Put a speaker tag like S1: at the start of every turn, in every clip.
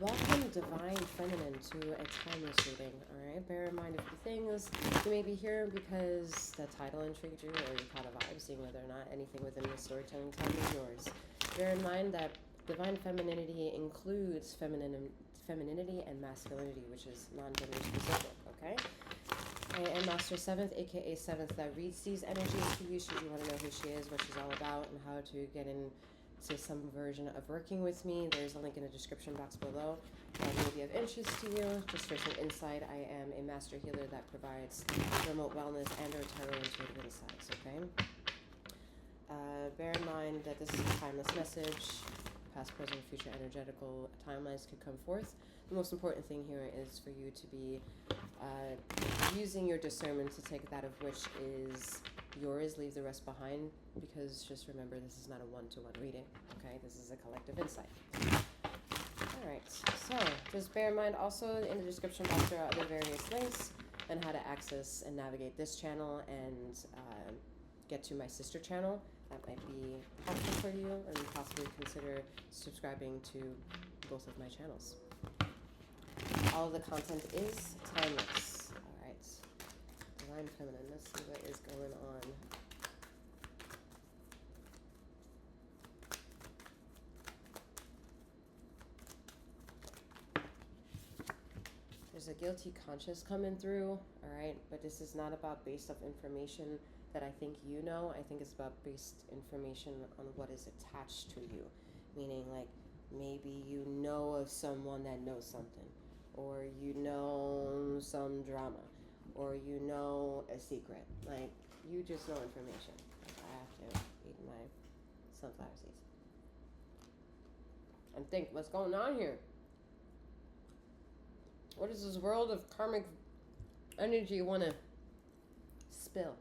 S1: Welcome, Divine Feminine, to a timeless reading. Alright, bear in mind a few things. You may be here because the title intrigued you or you caught a vibe, seeing whether or not anything within the storytelling time is yours. Bear in mind that Divine Femininity includes femininity and masculinity, which is non-gender specific, okay? I am Master Seventh, aka Seventh, that reads these energies for you should you want to know who she is, what she's all about, and how to get into some version of working with me. There's a link in the description box below. That may be of interest to you. Just for some insight, I am a master healer that provides remote wellness and or tarot intuitive insights, okay? Bear in mind that this is a timeless message. Past, present, future energetical timelines could come forth. The most important thing here is for you to be using your discernment to take that of which is yours, leave the rest behind, because just remember this is not a one-to-one reading, okay? This is a collective insight. Alright, so just bear in mind also in the description box there are other various links on how to access and navigate this channel and get to my sister channel. That might be helpful for you, and possibly consider subscribing to both of my channels. All of the content is timeless. Alright. Divine Feminine. Let's see what is going on. There's a guilty conscience coming through. Alright. But this is not about based off information that I think you know. I think it's about based information on what is attached to you. Meaning, like, maybe you know of someone that knows something, or you know some drama, or you know a secret. Like, you just know information. Like, I have to eat my sunflower seeds and think, what's going on here? What does this world of karmic energy want to spill?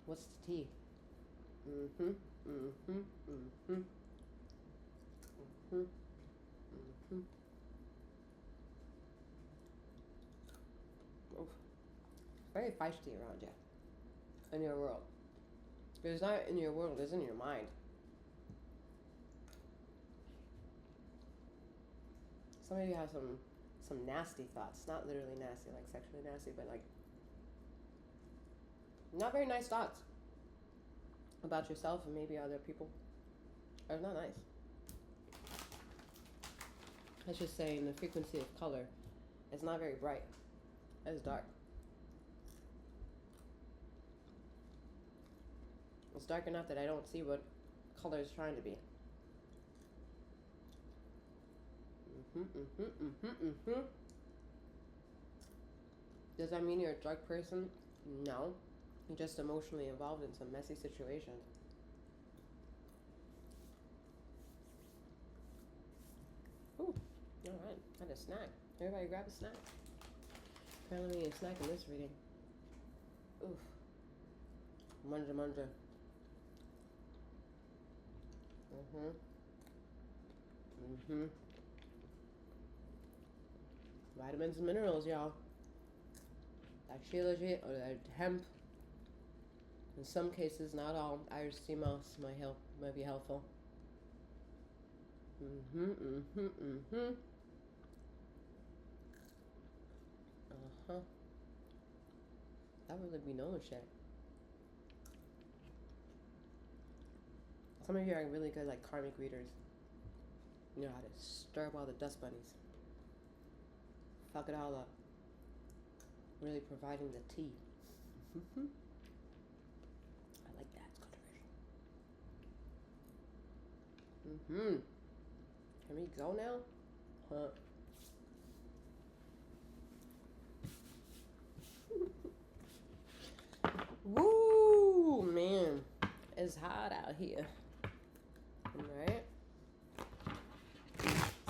S1: What's the tea? Mm-hmm. Mm-hmm. Mm-hmm. Mm-hmm. Mm-hmm. Oof. Very feisty around you. In your world. It's not in your world, it's in your mind. Some of you have some nasty thoughts. Not literally nasty, like sexually nasty, but like not very nice thoughts about yourself and maybe other people. Are not nice. Let's just say the frequency of color is not very bright. It's dark. It's dark enough that I don't see what color is trying to be. Does that mean you're a dark person? No. You're just emotionally involved in some messy situations. Ooh, alright. Had a snack. Everybody grab a snack. Apparently we need a snack in this reading. Oof. Manja manja. Vitamins and minerals, y'all. That shilajit or that hemp. In some cases, not all, Irish sea moss might be helpful. That really be knowing shit. Some of you are really good, like karmic readers. You know how to stir up all the dust bunnies. Fuck it all up. Really providing the tea. I like that. It's controversial. Can we go now? Huh. Woo, man. It's hot out here. Alright.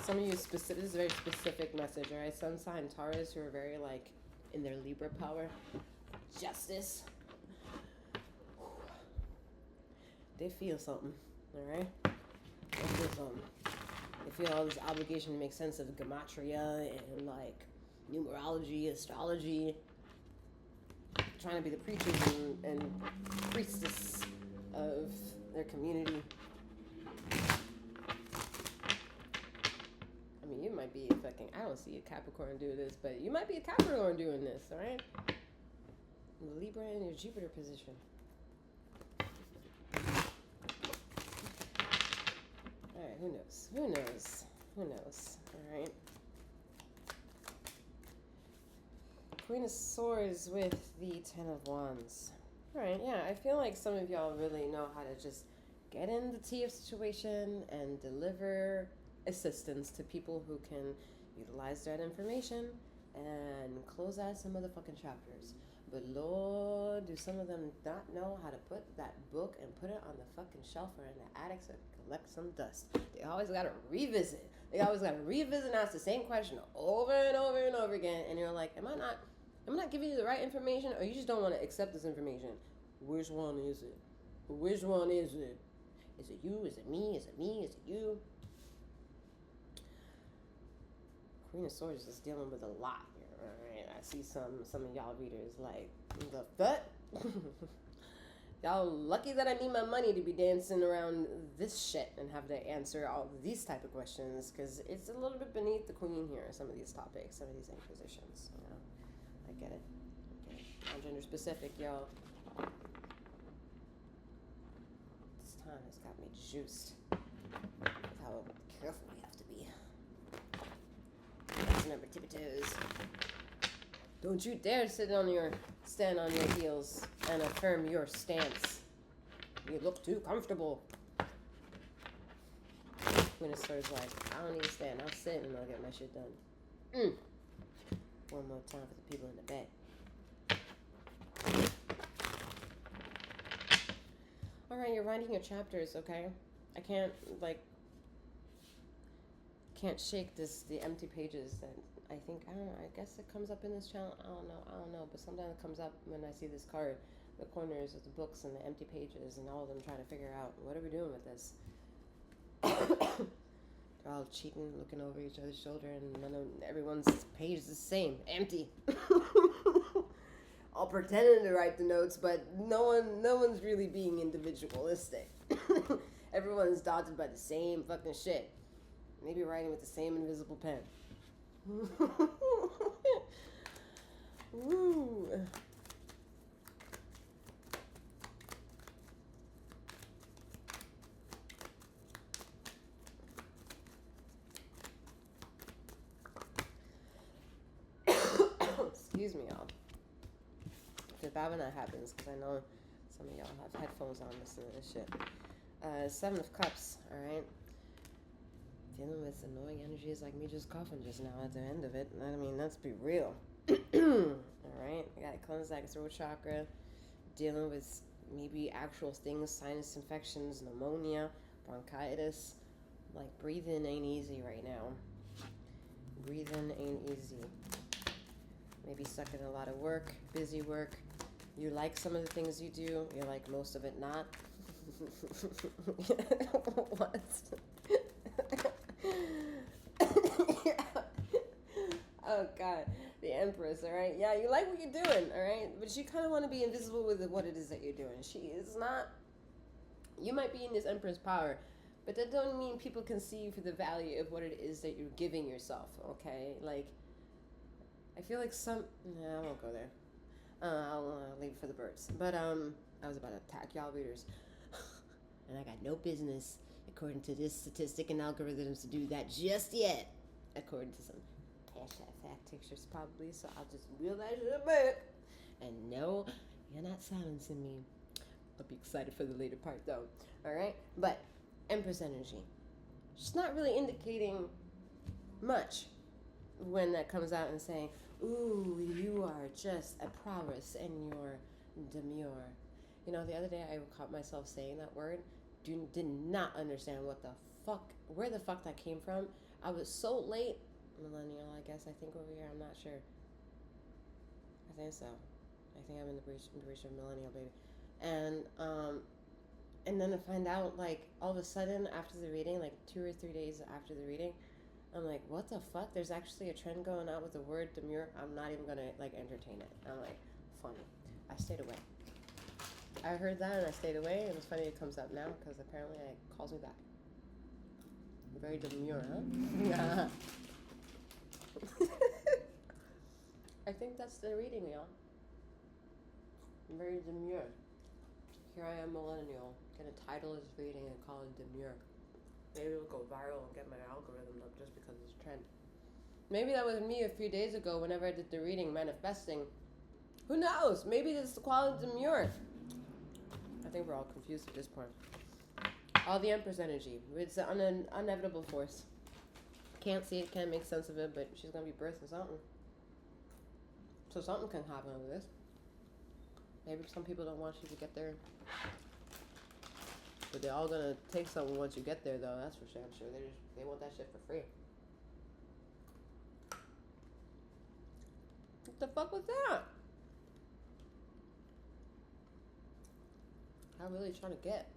S1: Some of you specific, this is a very specific message, alright? Sun sign Taurus who are very like in their Libra power. Justice. They feel something, alright? They feel something. They feel all this obligation to make sense of gematria and like numerology, astrology. Trying to be the preachers and priestess of their community. might be fucking, I don't see a Capricorn do this, but you might be a Capricorn doing this, all right? Libra in your Jupiter position. All right, who knows? Who knows? Who knows? All right. Queen of Swords with the Ten of Wands. All right, yeah, I feel like some of y'all really know how to just get in the tea of situation and deliver assistance to people who can utilize that information and close out some motherfucking chapters. But Lord, do some of them not know how to put that book and put it on the fucking shelf or in the attic so it can collect some dust. They always got to revisit. They always got to revisit and ask the same question over and over and over again. And you're like, am I not giving you the right information, or you just don't want to accept this information? Which one is it? Which one is it? Is it you? Is it me? Is it me? Is it you? Queen of Swords is dealing with a lot here. All right, I see some of y'all readers like, the fuck? Y'all lucky that I need my money to be dancing around this shit and have to answer all these type of questions, because it's a little bit beneath the queen here, some of these topics, some of these inquisitions, you know. I get it. Okay. Non-gender specific, y'all. This time has got me juiced with how careful we have to be. Remember, tippy toes. Don't you dare stand on your heels and affirm your stance. You look too comfortable. Queen of Swords like, I don't need to stand. I'll sit and I'll get my shit done. One more time for the people in the back. Alright, you're writing your chapters, okay? I can't shake the empty pages that I think, I don't know, I guess it comes up in this channel. I don't know, but sometimes it comes up when I see this card, the corners of the books and the empty pages, and all of them trying to figure out, what are we doing with this? They're all cheating, looking over each other's shoulder, and everyone's page is the same, empty. All pretending to write the notes, but no one's really being individualistic. Everyone's dotted by the same fucking shit. Maybe writing with the same invisible pen. Woo. Excuse me, y'all. I feel bad when that happens, because I know some of y'all have headphones on listening to this shit. Seven of Cups, alright? Dealing with annoying energies like me just coughing just now at the end of it. I mean, let's be real. Alright? I gotta cleanse that throat chakra. Dealing with maybe actual things, sinus infections, pneumonia, bronchitis. Like, breathing ain't easy right now. Breathing ain't easy. Maybe stuck in a lot of work, busy work. You like some of the things you do, you like most of it not. What? Yeah. Oh God, the Empress, all right? Yeah, you like what you're doing, all right? But you kind of want to be invisible with what it is that you're doing. She is not, you might be in this Empress power, but that don't mean people can see you for the value of what it is that you're giving yourself, okay? Like, I feel like I won't go there. I'll leave it for the birds. But, I was about to attack y'all readers. And I got no business, according to this statistic and algorithms, to do that just yet. According to some fact textures, probably. So I'll just reel that shit back. And no, you're not silencing me. I'll be excited for the later part, though. Alright? But, Empress energy. She's not really indicating much when that comes out and saying, ooh, you are just a prowess and you're demure. You know, the other day I caught myself saying that word. Did not understand where the fuck that came from. I was so late. Millennial, I guess, I think over here. I'm not sure. I think so. I think I'm in the breach of millennial, baby. And then I find out, like, all of a sudden after the reading, like 2 or 3 days after the reading, I'm like, what the fuck? There's actually a trend going out with the word demure. I'm not even gonna, like, entertain it. I'm like, funny. I stayed away. I heard that and I stayed away. It was funny it comes up now because apparently it calls me back. Very demure, huh? that's the reading, y'all. I'm very demure. Here I am, millennial, get a title as reading and call it demure. Maybe it'll go viral and get my algorithm up just because it's a trend. Maybe that was me a few days ago whenever I did the reading, manifesting. Who knows? Maybe this is the quality demure. I think we're all confused at this point. All the Empress energy. It's an inevitable force. Can't see it, can't make sense of it, but she's going to be birthing something. So something can happen with this. Maybe some people don't want you to get there. But they're all going to take something once you get there, though. That's for sure. I'm sure they want that shit for free. What the fuck was that? I'm really trying to get.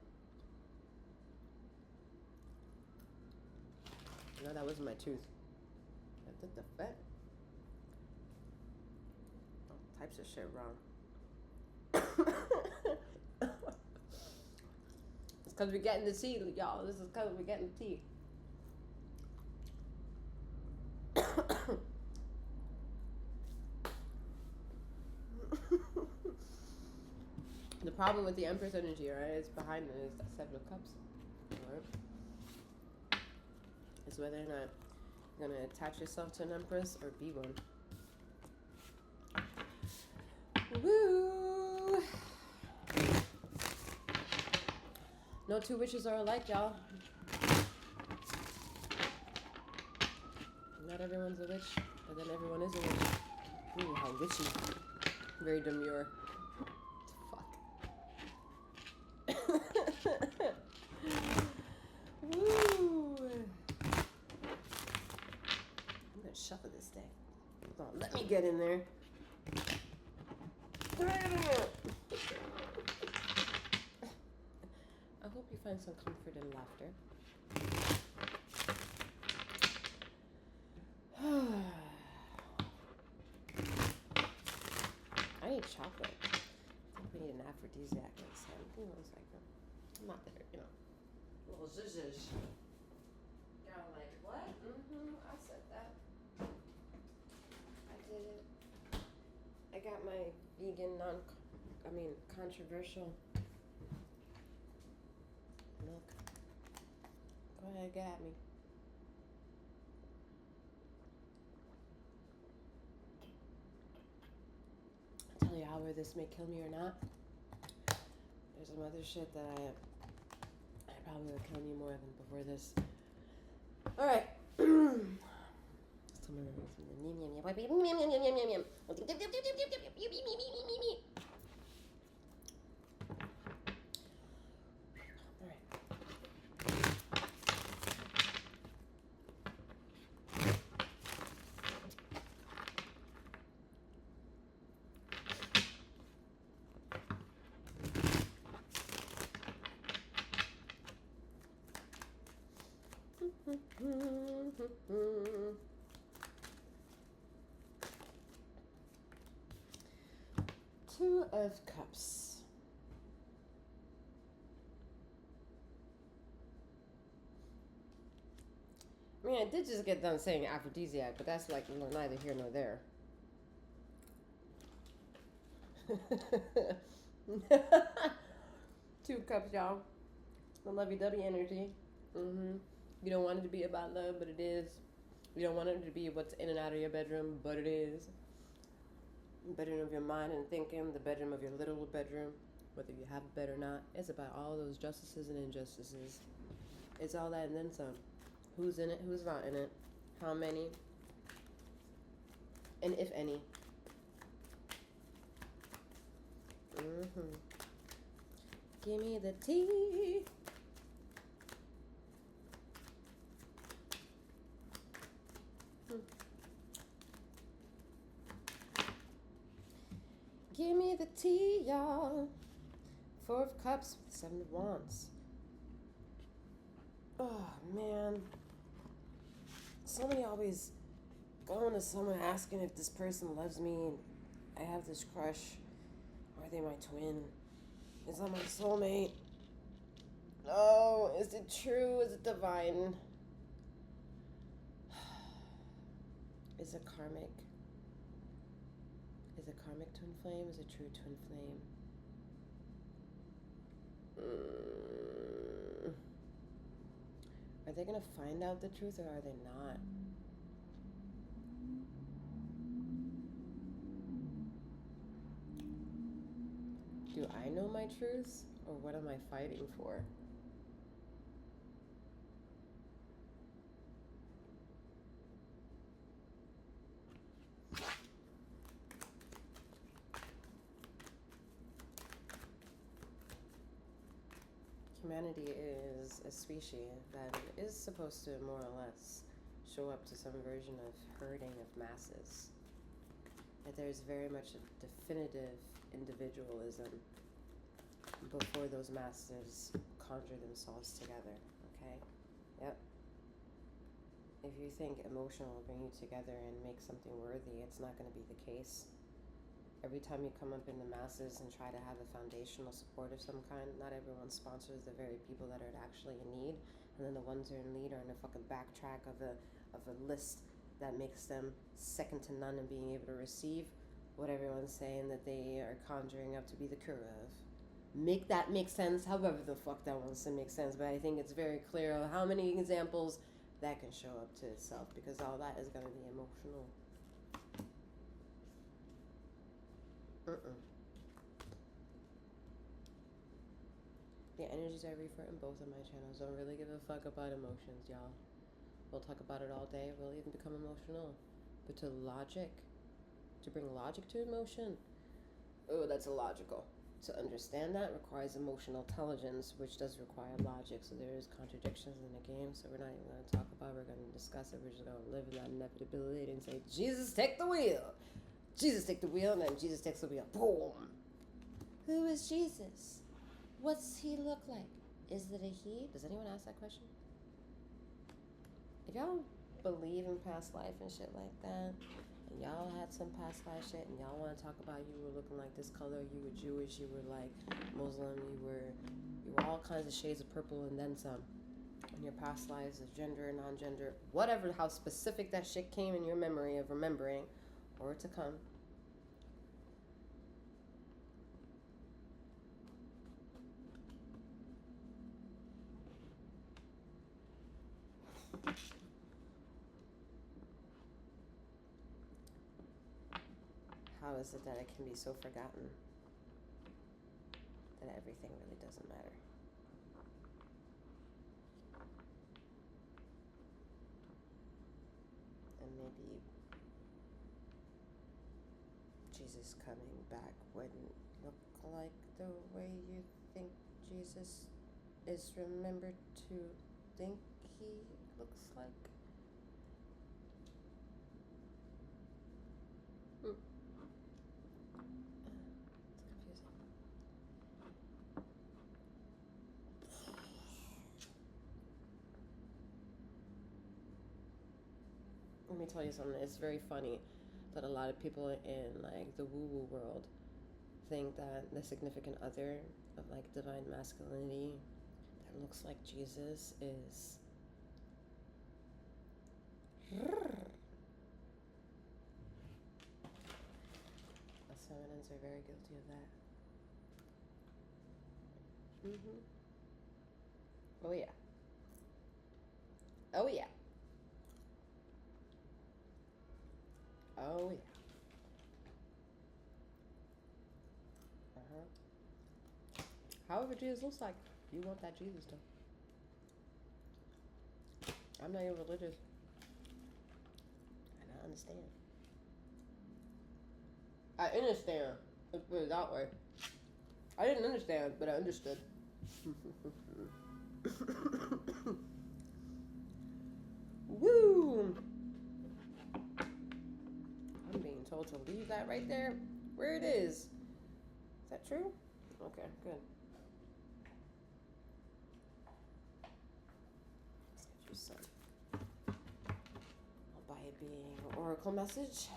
S1: No, that wasn't my tooth. I did the fuck? All types of shit wrong. It's because we're getting the tea, y'all. This is because we're getting the tea. The problem with the Empress energy, right, is behind it is that Seven of Cups. Right? Is whether or not you're going to attach yourself to an Empress or be one. Woo! No two witches are alike, y'all. Not everyone's a witch, but then everyone is a witch. Ooh, how witchy. Very demure. Woo! I'm gonna shuffle this thing. Hold on, let me get in there. I hope you find some comfort and laughter. I need chocolate. I think we need an aphrodisiac next time. Give me 1 second. I'm not there, you know. Little zhuzh. Y'all like, what? Mm-hmm, I said that. I did it. I got my vegan, controversial milk. Go ahead, get at me. I'll tell you how this may kill me or not. There's some other shit that I probably would kill me more than before this. Alright. Two of Cups. I mean, I did just get done saying aphrodisiac, but that's like neither here nor there. Two cups, y'all. The lovey-dovey energy. You don't want it to be about love, but it is. You don't want it to be what's in and out of your bedroom, but it is. The bedroom of your mind and thinking, the bedroom of your literal bedroom, whether you have a bed or not. It's about all those justices and injustices. It's all that and then some. Who's in it, who's not in it, how many, and if any. Give me the tea. Give me the tea, y'all. Four of Cups with Seven of Wands. Oh, man. Somebody always going to someone asking if this person loves me. I have this crush. Are they my twin? Is that my soulmate? Oh, is it true? Is it divine? Is it karmic? Is it karmic twin flame? Is it true twin flame? Are they going to find out the truth or are they not? Do I know my truth or what am I fighting for? Humanity is a species that is supposed to more or less show up to some version of herding of masses. That there's very much a definitive individualism before those masses conjure themselves together, okay? Yep. If you think emotional will bring you together and make something worthy, it's not going to be the case. Every time you come up in the masses and try to have a foundational support of some kind, not everyone sponsors the very people that are actually in need, and then the ones who are in need are in a fucking backtrack of a list that makes them second to none in being able to receive what everyone's saying that they are conjuring up to be the cure of. Make that make sense, however the fuck that wants to make sense, but I think it's very clear of how many examples that can show up to itself, because all that is going to be emotional. The energies I refer in both of my channels don't really give a fuck about emotions, y'all. We'll talk about it all day. We'll even become emotional. But to bring logic to emotion, oh, that's illogical. To understand that requires emotional intelligence, which does require logic. So there is contradictions in the game. So we're not even going to talk about it. We're going to discuss it. We're just going to live in that inevitability and say, Jesus, take the wheel. Jesus, take the wheel. And then Jesus takes the wheel. Boom. Who is Jesus? What's he look like? Is it a he? Does anyone ask that question? If y'all believe in past life and shit like that, and y'all had some past life shit, and y'all want to talk about you were looking like this color, you were Jewish, you were like Muslim, you were all kinds of shades of purple and then some. In your past lives of gender, non-gender, whatever, how specific that shit came in your memory of remembering or to come. How is it that it can be so forgotten that everything really doesn't matter? And maybe Jesus coming back wouldn't look like the way you think Jesus is remembered to think he looks like. Let me tell you something. It's very funny that a lot of people in like the woo-woo world think that the significant other of like divine masculinity that looks like Jesus is us feminines are very guilty of that. Oh yeah. Oh yeah. Oh yeah. However Jesus looks like, you want that Jesus though. I'm not even religious. And I understand. I understand. Let's put it that way. I didn't understand, but I understood. Woo! I'm being told to leave that right there where it is. Is that true? Okay, good. Let's get you some. I'll buy it being an oracle message.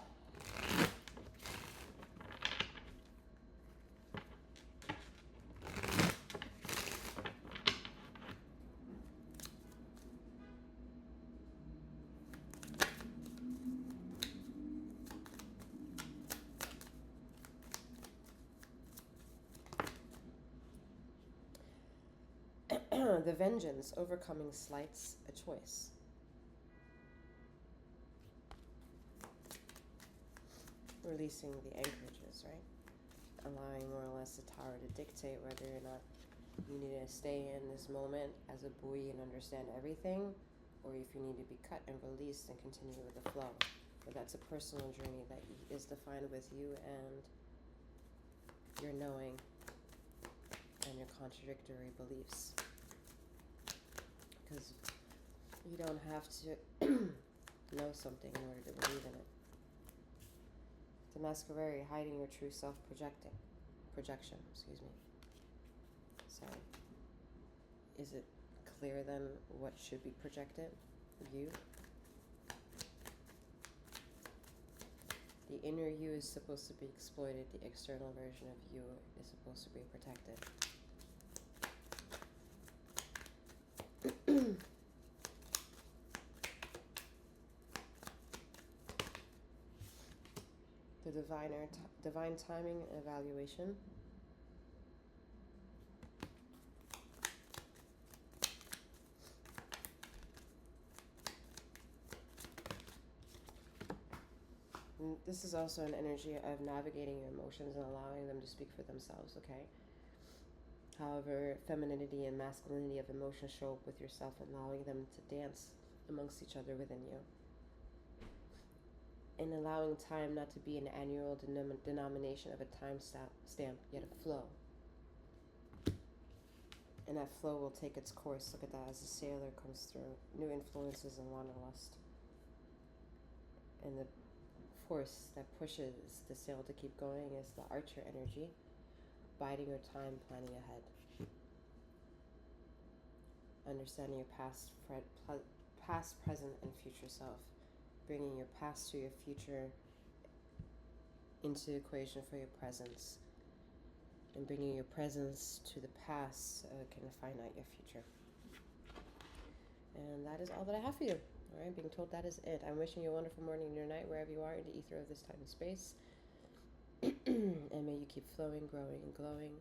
S1: The vengeance, overcoming slights, a choice. Releasing the anchorages, right? Allowing more or less the tower to dictate whether or not you need to stay in this moment as a buoy and understand everything, or if you need to be cut and released and continue with the flow. But that's a personal journey that is defined with you and your knowing and your contradictory beliefs. Because you don't have to know something in order to believe in it. The masquerade, hiding your true self projection, excuse me. So, is it clear then what should be projected? You. The inner you is supposed to be exploited. The external version of you is supposed to be protected. The divine timing and evaluation. And this is also an energy of navigating your emotions and allowing them to speak for themselves, okay? However, femininity and masculinity of emotion show up with yourself and allowing them to dance amongst each other within you. And allowing time not to be an annual denomination of a time stamp, yet a flow. And that flow will take its course. Look at that as the sailor comes through. New influences and wanderlust. And the force that pushes the sail to keep going is the archer energy. Biding your time, planning ahead. Understanding your past, present, and future self. Bringing your past to your future into the equation for your presence. And bringing your presence to the past so it can find out your future. And that is all that I have for you. All right, being told that is it. I'm wishing you a wonderful morning and night wherever you are in the ether of this time and space. And may you keep flowing, growing, and glowing.